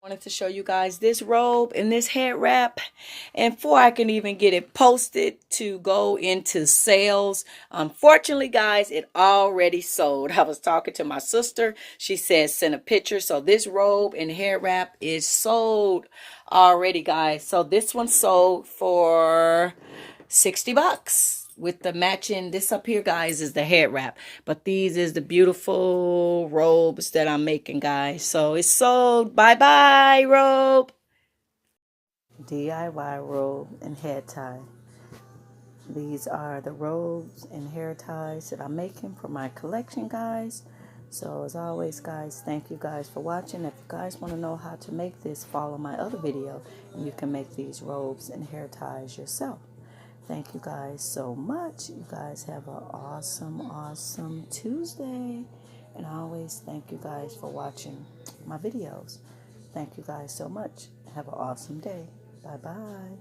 Wanted to show you guys this robe and this head wrap, and before I can even get it posted to go into sales, unfortunately guys, it already sold. I was talking to my sister. She says send a picture. So this robe and hair wrap is sold already, guys. So this one sold for 60 bucks with the matching. This up here, guys, is the head wrap, but these is the beautiful robes that I'm making, guys. So it's sold. Bye bye robe. DIY robe and head tie. These are the robes and hair ties that I'm making for my collection, guys. So as always, guys, thank you guys for watching. If you guys want to know how to make this, follow my other video and you can make these robes and hair ties yourself. Thank you guys so much. You guys have an awesome Tuesday. And I always thank you guys for watching my videos. Thank you guys so much. Have an awesome day. Bye-bye.